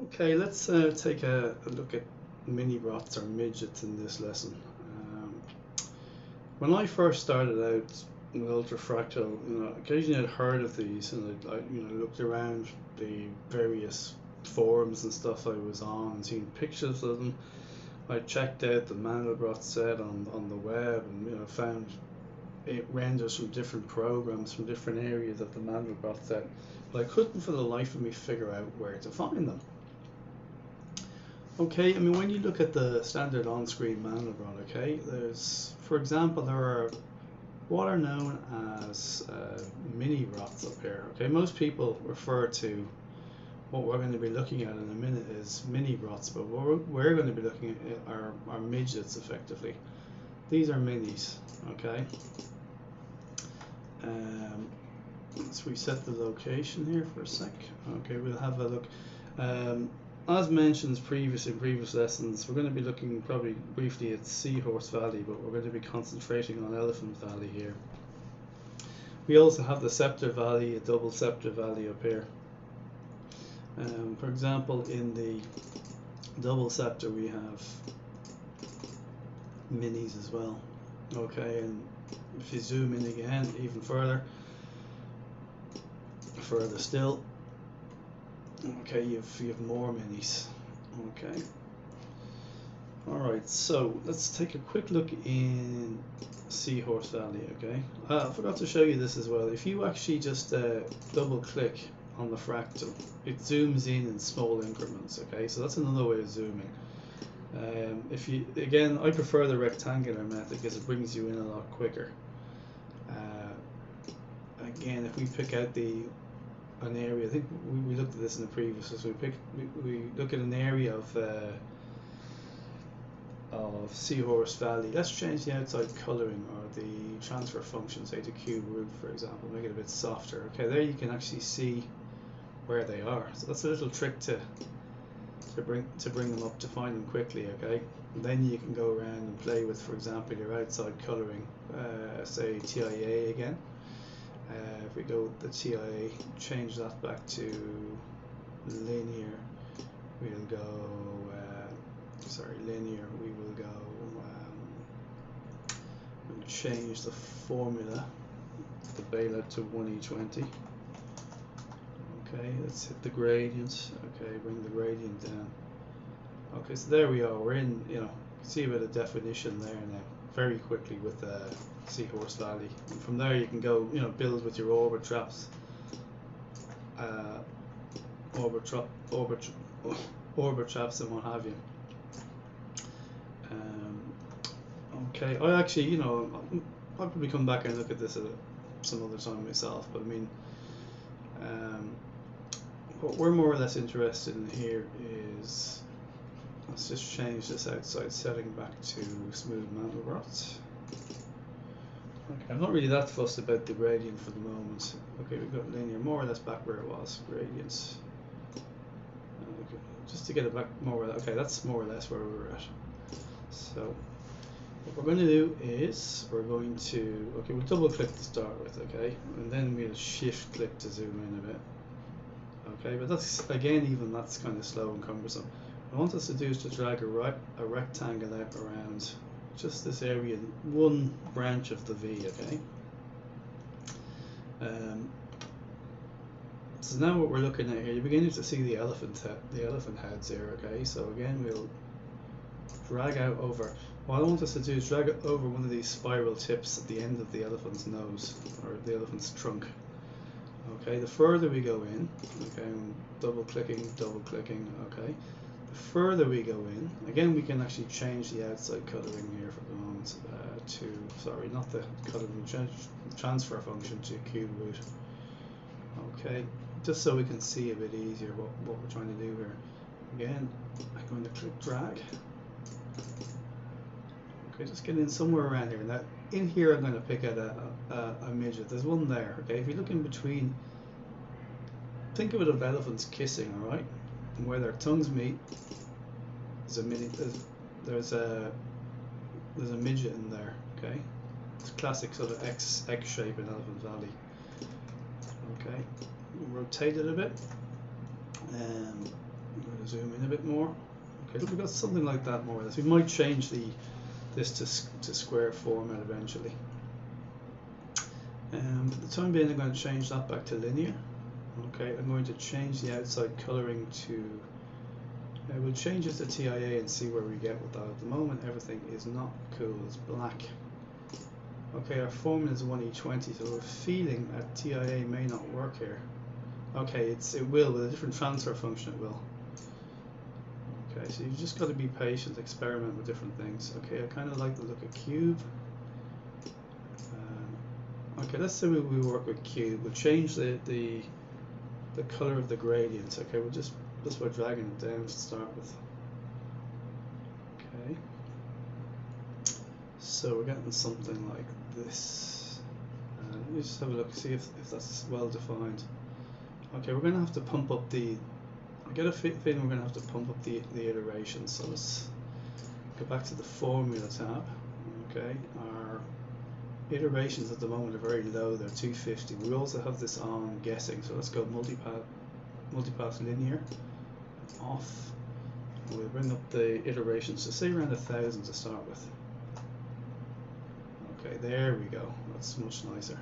Okay, let's take a look at mini rots or midgets in this lesson. Um, when I first started out with Ultra Fractal, occasionally I'd heard of these, and I looked around the various forums and stuff I was on and seen pictures of them. I checked out the Mandelbrot set on the web, and found it renders from different programs from different areas of the Mandelbrot set, but I couldn't for the life of me figure out where to find them. Okay, I mean, when you look at the standard on-screen Mandelbrot, okay, for example, there are what are known as mini rots up here. Okay, most people refer to what we're going to be looking at in a minute is mini rots, but what we're going to be looking at are midgets, effectively. These are minis, okay. Let's reset the location here for a sec. Okay, we'll have a look. As mentioned in previous lessons, we're going to be looking probably briefly at Seahorse Valley, but we're going to be concentrating on Elephant Valley here. We also have the Scepter Valley, a double Scepter Valley up here. For example, in the double Scepter we have minis as well. Okay, and if you zoom in again even further still, okay, you have more minis. Okay. Alright, so let's take a quick look in Seahorse Valley, okay? I forgot to show you this as well. If you actually just double click on the fractal, it zooms in small increments, okay? So that's another way of zooming. Again, I prefer the rectangular method because it brings you in a lot quicker. Again, if we pick out an area, I think we looked at this in the previous, so we look at an area of Seahorse Valley. Let's change the outside coloring or the transfer function, say to cube root, for example, make it a bit softer. Okay, there you can actually see where they are. So that's a little trick to bring them up, to find them quickly. Okay, and then you can go around and play with, for example, your outside coloring, say TIA again. If we go with the TIA, change that back to linear, we'll go linear, we will go we'll change the formula, the bailout to 1E20. Okay, let's hit the gradient. Okay, bring the gradient down. Okay, so there we are, we're in, see a bit of definition there now very quickly with Seahorse Valley, and from there you can go build with your orbit traps, orbit traps and what have you. Okay, I actually I'll probably come back and look at this at some other time myself, but I mean what we're more or less interested in here is, let's just change this outside setting back to smooth Mandelbrot. Okay, I'm not really that fussed about the gradient for the moment. Okay, we've got linear more or less back where it was, gradients. Okay, just to get it back more or less, okay, that's more or less where we were at. So what we're going to do is we'll double click to start with, okay, and then we'll shift click to zoom in a bit. Okay, but that's, again, even that's kind of slow and cumbersome. What I want us to do is to drag a rectangle out around just this area, one branch of the V, okay? So now what we're looking at here, you're beginning to see the elephant heads here, okay? So again, we'll drag out over. What I want us to do is drag it over one of these spiral tips at the end of the elephant's nose, or the elephant's trunk. Okay, the further we go in, okay, I'm double clicking, okay. The further we go in, again, we can actually change the outside coloring here for the moment not the coloring, transfer function to cube root. Okay, just so we can see a bit easier what we're trying to do here. Again, I'm going to click drag. Okay, just get in somewhere around here. Now, in here, I'm going to pick out a midget. There's one there. Okay, if you look in between, think of it of elephants kissing, all right, and where their tongues meet, there's a midget in there. Okay, it's classic sort of X shape in Elephant Valley. Okay, rotate it a bit, I'm going to zoom in a bit more. Okay, we've got something like that more or less. We might change this to square format eventually. For the time being, I'm going to change that back to linear. Okay, I'm going to change the outside coloring to. We'll change it to TIA and see where we get with that. At the moment, everything is not cool. It's black. Okay, our formula is 1E20, so we're feeling that TIA may not work here. Okay, it will with a different transfer function. It will. Okay, so you've just got to be patient, experiment with different things. Okay, I kind of like the look of cube. Okay, let's say we work with cube. We'll change the color of the gradients. Okay, we'll just by dragging it down to start with. Okay, so we're getting something like this. Let me just have a look, see if that's well defined. Okay, we're going to have to pump up the. I get a feeling we're going to have to pump up the iterations. So let's go back to the formula tab. Okay, our iterations at the moment are very low. They're 250. We also have this on guessing. So let's go multipath linear off. And we'll bring up the iterations to say around 1,000 to start with. Okay, there we go. That's much nicer.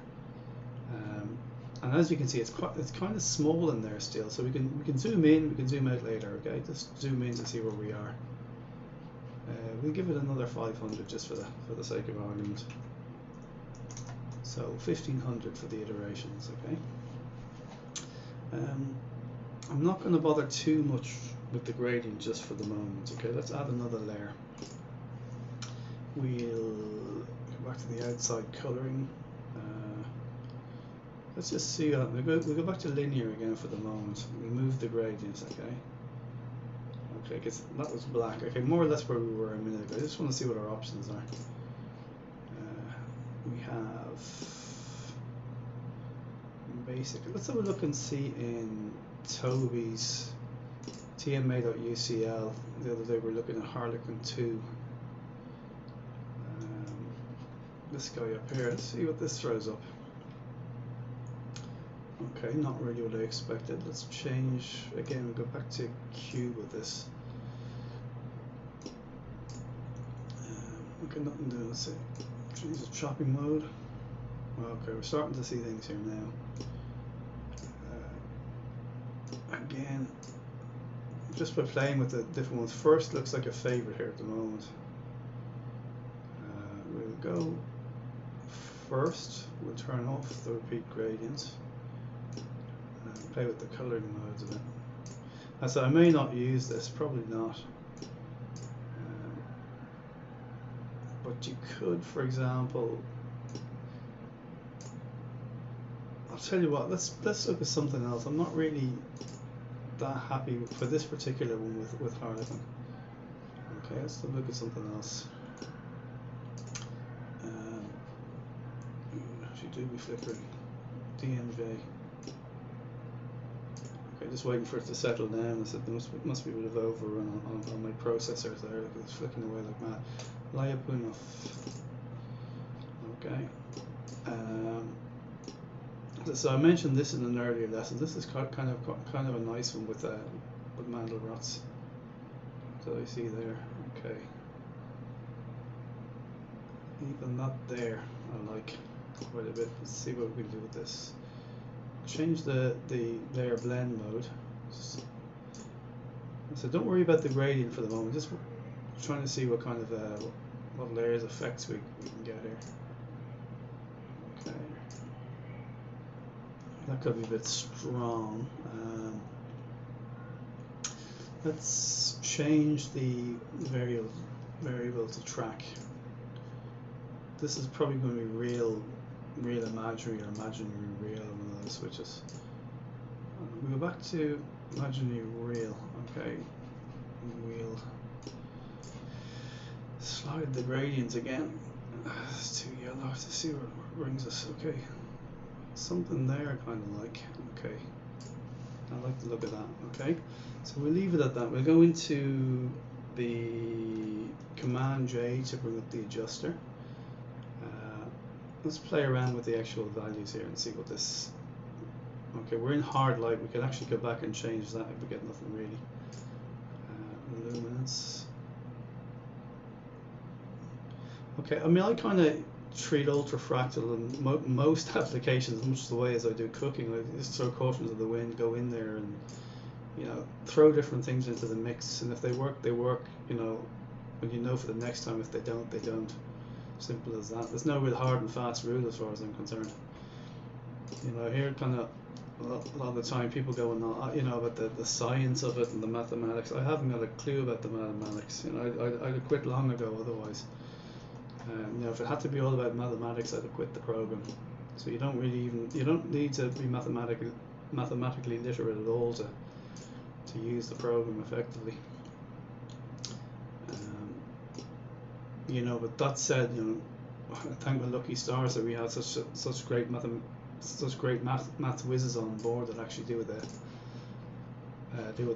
And as you can see, it's kind of small in there still. So we can zoom in, we can zoom out later. Okay, just zoom in to see where we are. We'll give it another 500 just for the sake of argument. So 1,500 for the iterations. Okay. I'm not going to bother too much with the gradient just for the moment. Okay, let's add another layer. We'll go back to the outside coloring. Let's just see. We'll go back to linear again for the moment. We'll move the gradients. Okay. Okay, because that was black. Okay, more or less where we were a minute ago. I just want to see what our options are. We have basically. Let's have a look and see in Toby's TMA.ucl. The other day we're looking at Harlequin 2. This guy up here. Let's see what this throws up. Okay, not really what I expected. Let's change again. We'll go back to cube with this. Okay, nothing doing. Let's see. Change the chopping mode. Okay, we're starting to see things here now. Again, just by playing with the different ones. First looks like a favorite here at the moment. We'll go first. We'll turn off the repeat gradients. Play with the coloring modes a bit. And so I may not use this, probably not. But you could, for example, I'll tell you what. Let's look at something else. I'm not really that happy for this particular one with Harlequin. Okay, let's look at something else. She do be flickering. DMJ. Okay, just waiting for it to settle down. I said there must be a bit of overrun on my processors there. Look, it's flicking away like mad. Liapunov. Okay. So I mentioned this in an earlier lesson. This is kind of a nice one with Mandelbrot's. So I see there. Okay. Even that there, I like quite a bit. Let's see what we can do with this. Change the layer blend mode. So don't worry about the gradient for the moment. Just trying to see what kind of what layers effects we can get here. Okay. That could be a bit strong. Let's change the variable to track. This is probably going to be real imaginary or imaginary real, one of those switches. We go back to imaginary real. Okay, we'll slide the gradients again. It's too yellow to see where it brings us. Okay, something there I kind of like. Okay, I like the look of that. Okay, so we'll leave it at that. We'll go into the Command J to bring up the adjuster. Let's play around with the actual values here and see what this. Okay, we're in hard light. We can actually go back and change that if we get nothing really. luminance. Okay, I mean, I kind of treat ultrafractal in most applications much the way as I do cooking. I just throw caution to the wind, go in there and, you know, throw different things into the mix, and if they work, they work, you know, and you know for the next time. If they don't, they don't. Simple as that. There's no real hard and fast rule as far as I'm concerned. You know, here kind of a lot of the time people go and, you know, about the science of it and the mathematics. I haven't got a clue about the mathematics. You know, I'd have quit long ago otherwise. You know, if it had to be all about mathematics, I'd have quit the program. So you don't need to be mathematically literate at all to use the program effectively. You know, but that said, you know, I thank my lucky stars that we had such great math whizzes on board that actually deal with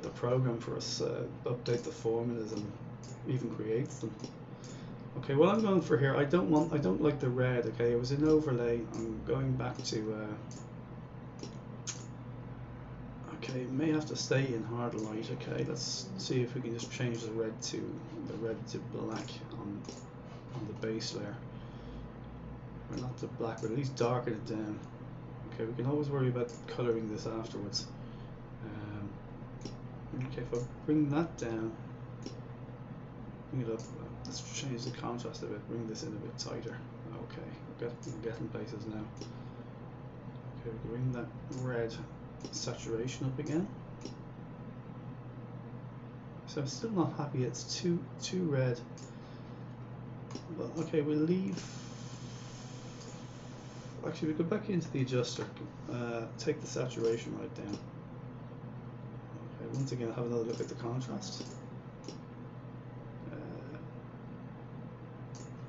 the program for us, update the formulas and even creates them. Okay, what I'm going for here, I don't like the red. Okay, it was an overlay. I'm going back to okay, may have to stay in hard light. Okay, let's see if we can just change the red to black on the base layer, or not to black, but at least darken it down. Okay, we can always worry about coloring this afterwards. Okay, if I bring that down, bring it up, let's change the contrast a bit, bring this in a bit tighter. Okay, we're getting places now. Okay, we can bring that red saturation up again. So I'm still not happy, it's too red. But okay, we'll leave. Actually, we go back into the adjuster, take the saturation right down. Okay, once again, have another look at the contrast.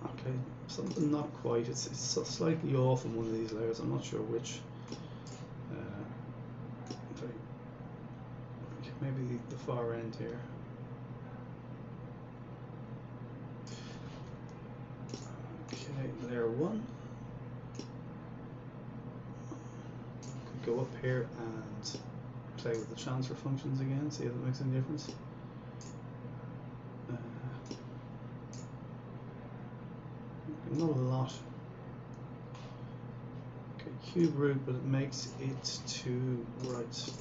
Okay, something not quite. It's slightly off on one of these layers. I'm not sure which. Okay, maybe the far end here. Okay, layer 1. Go up here and play with the transfer functions again, see if it makes any difference. Not a lot. Okay, cube root, but it makes it too right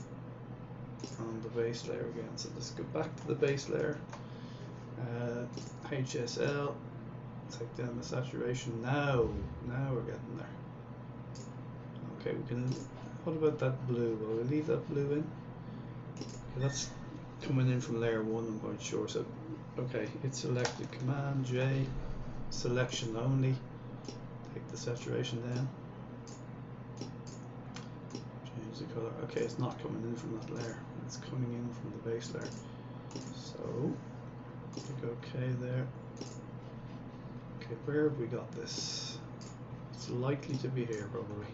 on the base layer again. So let's go back to the base layer. HSL, take down the saturation. Now we're getting there. Okay, we can. What about that blue? Will we leave that blue in? Okay, that's coming in from layer 1, I'm quite sure. So, okay, it's selected. Command J, selection only. Take the saturation down. Change the color. Okay, it's not coming in from that layer. It's coming in from the base layer. So, click OK there. Okay, where have we got this? It's likely to be here, probably.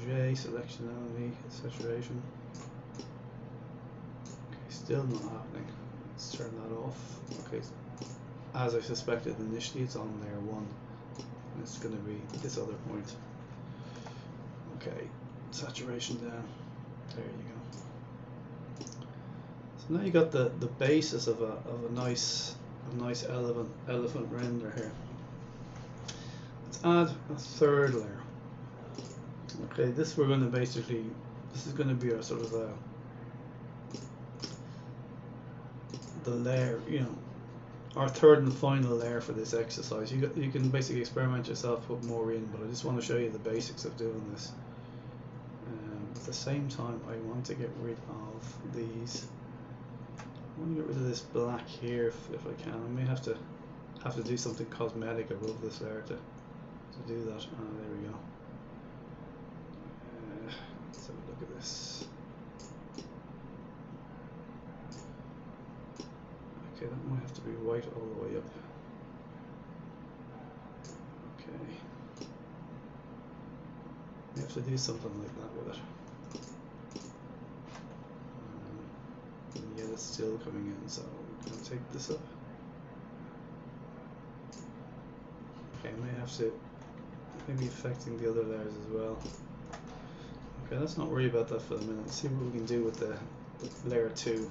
J, selection only, saturation. Okay, still not happening. Let's turn that off. Okay, as I suspected initially, it's on layer 1. And it's going to be this other point. Okay, saturation down. There you go. So now you got the basis of a nice elephant render here. Let's add a third layer. Okay, this is going to be our sort of the layer, you know, our third and final layer for this exercise. You can basically experiment yourself, put more in, but I just want to show you the basics of doing this. At the same time, I want to get rid of these. I want to get rid of this black here if I can. I may have to do something cosmetic above this layer to do that. There we go. Let's have a look at this. Okay, that might have to be white all the way up. Okay. We have to do something like that with it. And yet it's still coming in, so I'm going to take this up. Okay, I may have to maybe affecting the other layers as well. Okay, let's not worry about that for the minute. Let's see what we can do with the layer 2.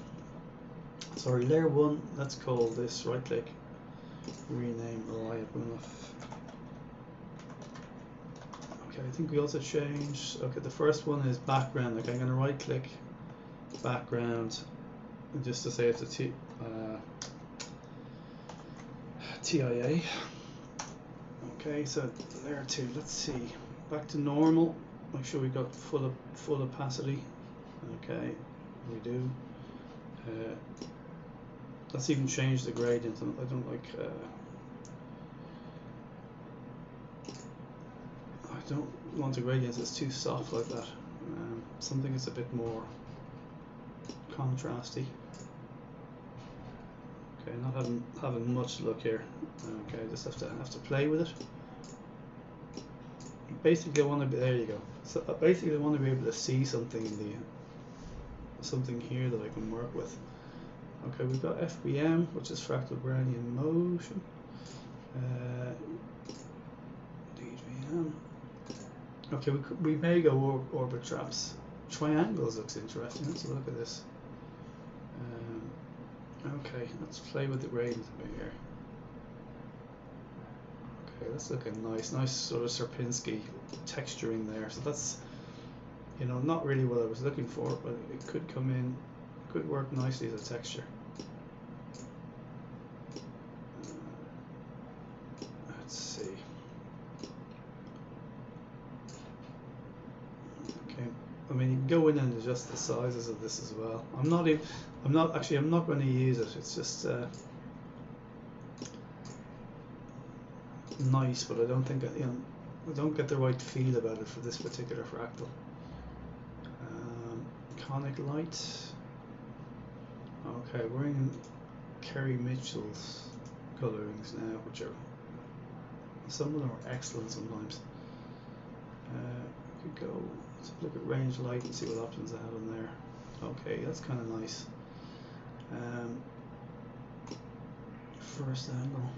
Sorry, layer 1, let's call this, right click, rename liable. Okay, I think we also changed, okay, the first one is background. Okay, I'm going to right click background, and just to say it's a TIA. Okay, so layer 2, let's see, back to normal, make sure we got full opacity. Okay, we do. Let's even change the gradient. I don't like. I don't want the gradient that's too soft like that. Something that's a bit more contrasty. Okay, not having much luck here. Okay, just have to play with it. Basically, I want to be, there you go. So basically, I want to be able to see something in the something here that I can work with. Okay, we've got FBM, which is fractal Brownian motion. DVM. Okay, we may go orbit traps. Triangles looks interesting. Let's look at this. Okay, let's play with the gradient a bit here. Okay, that's looking nice sort of Sierpinski texturing there. So that's, you know, not really what I was looking for, but it could come in, could work nicely as a texture. Let's see. Okay, I mean, you can go in and adjust the sizes of this as well. I'm not going to use it. It's just nice, but I don't think I don't get the right feel about it for this particular fractal. Conic light. Okay, we're in Kerry Mitchell's colorings now, which are, some of them are excellent sometimes. We could go, let's look at range light and see what options I have in there. Okay, that's kind of nice. First angle.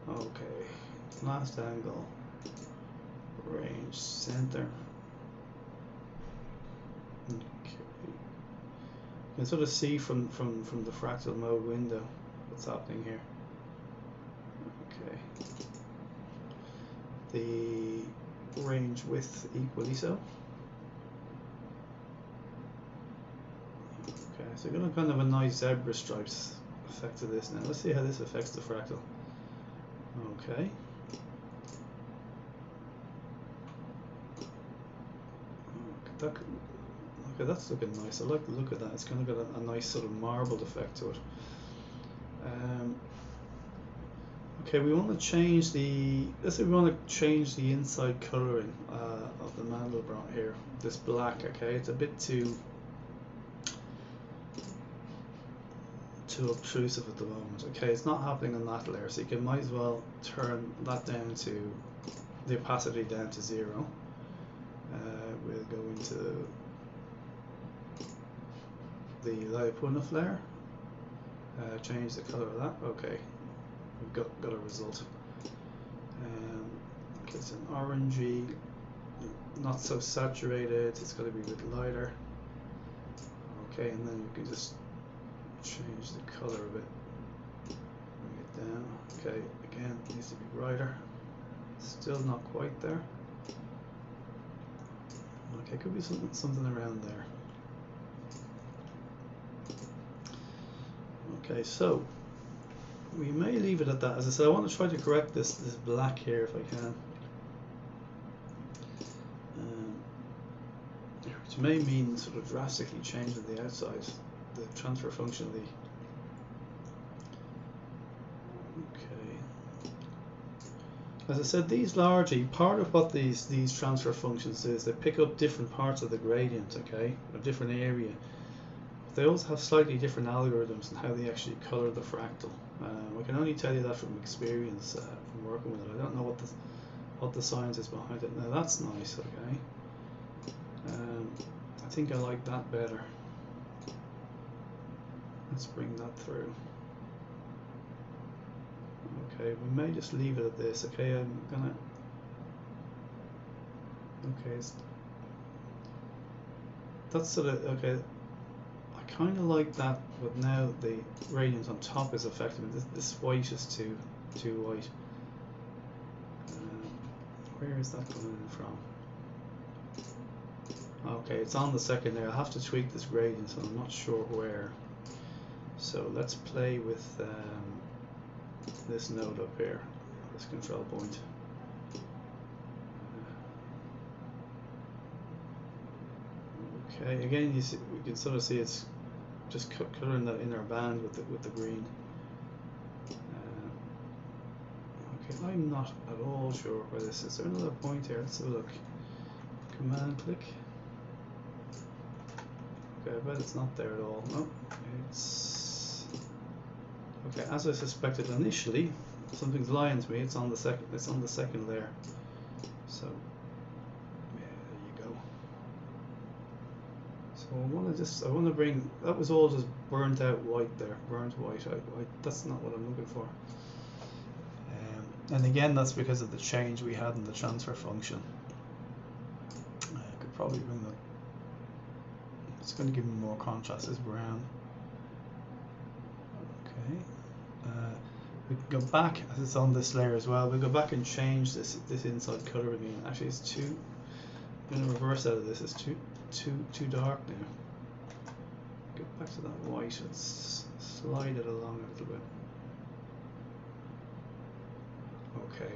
Okay, last angle, range center. Okay, you can sort of see from the fractal mode window what's happening here. Okay, the range width equally so. Okay, so you're going to kind of a nice zebra stripes effect to this now. Let's see how this affects the fractal. Okay. Okay, that's looking nice. I like the look of that. It's kind of got a nice sort of marbled effect to it. Okay, we want to change the. Let's say we want to change the inside coloring of the Mandelbrot here. This black. Okay, it's a bit too obtrusive at the moment. Okay, it's not happening on that layer, so you might as well turn that down to the opacity down to 0. We'll go into the Liapunov layer, change the color of that. Okay, we've got a result. Okay, it's an orangey, not so saturated, it's got to be a bit lighter. Okay, and then you can just change the color a bit, bring it down. Okay, again, it needs to be brighter, still not quite there. Okay, could be something around there. Okay, so we may leave it at that. As I said, I want to try to correct this black here if I can, which may mean sort of drastically changing the outside, the transfer function of the. Okay. As I said, these largely, part of what these transfer functions is, they pick up different parts of the gradient, okay, a different area. They also have slightly different algorithms in how they actually color the fractal. I can only tell you that from experience, from working with it. I don't know what the science is behind it. Now that's nice, okay. I think I like that better. Let's bring that through. Okay, we may just leave it at this. Okay, I'm gonna. Okay, that's sort of okay. I kind of like that, but now the gradient on top is affecting me. This white is too white. Where is that coming in from? Okay, it's on the second layer. I'll have to tweak this gradient, so I'm not sure where. So let's play with this node up here, this control point. Okay, again, you can sort of see it's just coloring that inner band with the green. Okay, I'm not at all sure where this is. Is there another point here? Let's have a look. Command click. Okay, I bet it's not there at all. No, it's okay. As I suspected initially, something's lying to me. It's on the second. It's on the second layer. So yeah, there you go. So I want to bring. That was all just burnt out white there. Burnt white. That's not what I'm looking for. And again, that's because of the change we had in the transfer function. I could probably bring that. It's going to give me more contrast as brown. Okay. We can go back, as it's on this layer as well. We'll go back and change this inside color again. Actually, it's too. I'm going to reverse out of this. It's too dark now. Get back to that white. Let's slide it along a little bit. Okay.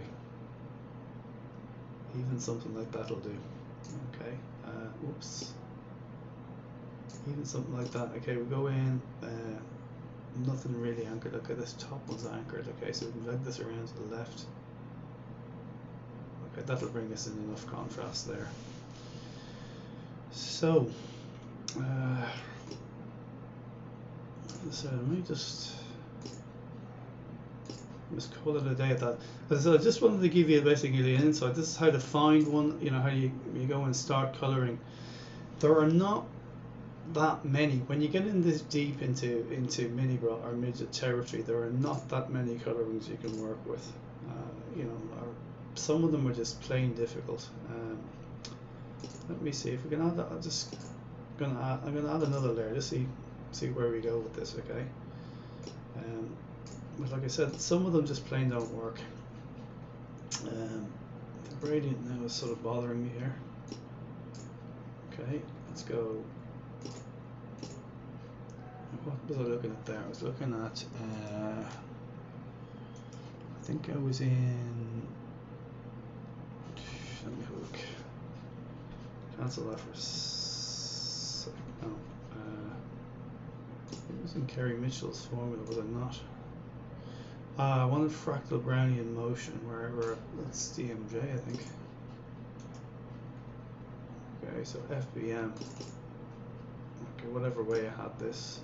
Even something like that'll do. Okay. Whoops. Even something like that. Okay, we go in. Nothing really anchored. Okay, this top one's anchored. Okay, so we can drag this around to the left. Okay, that'll bring us in enough contrast there. So, so let me just call it a day at that. So I just wanted to give you basically an insight. This is how to find one. You know how you go and start coloring. There are not that many. When you get in this deep into mini-bra or midget territory, there are not that many colorings you can work with. You know, some of them are just plain difficult. Let me see if we can add that. I'm gonna add another layer to see where we go with this. Okay. But like I said, some of them just plain don't work. The gradient now is sort of bothering me here. Okay, let's go. What was I looking at there? I was looking at. I think I was in. Let me have a look. Cancel that for a second. No. It was in Kerry Mitchell's formula, was it not? I wanted Fractal Brownian motion, wherever that's DMJ, I think. Okay, so FBM. Okay, whatever way I had this.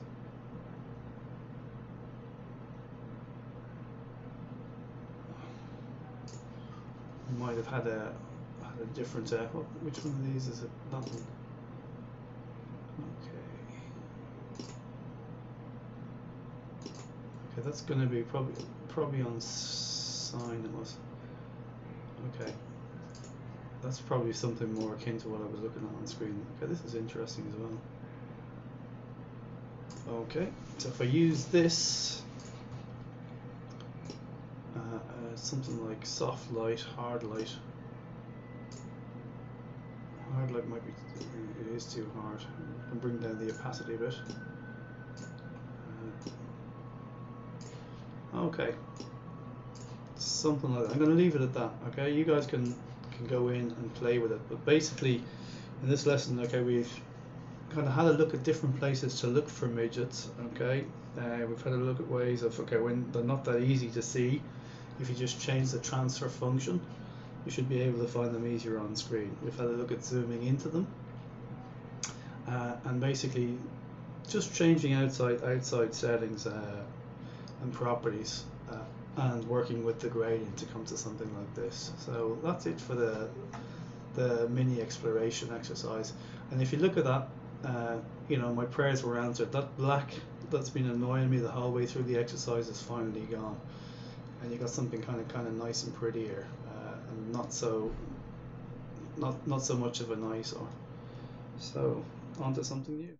I might have had a different. Which one of these is it? That one. Okay, that's going to be probably on sign. It was. Okay, that's probably something more akin to what I was looking at on screen. Okay, this is interesting as well. Okay, so if I use this, something like soft light, hard light. Hard light might be, it is too hard. I can bring down the opacity a bit. Okay, something like that. I'm going to leave it at that. Okay, you guys can go in and play with it. But basically, in this lesson, okay, we've kind of had a look at different places to look for midgets. Okay, we've had a look at ways of when they're not that easy to see. If you just change the transfer function, you should be able to find them easier on screen. We've had a look at zooming into them, and basically just changing outside settings and properties, and working with the gradient to come to something like this. So that's it for the mini exploration exercise. And if you look at that, you know, my prayers were answered. That black that's been annoying me the whole way through the exercise is finally gone, and you got something kind of nice and pretty here, and not so much of an eyesore. So on to something new.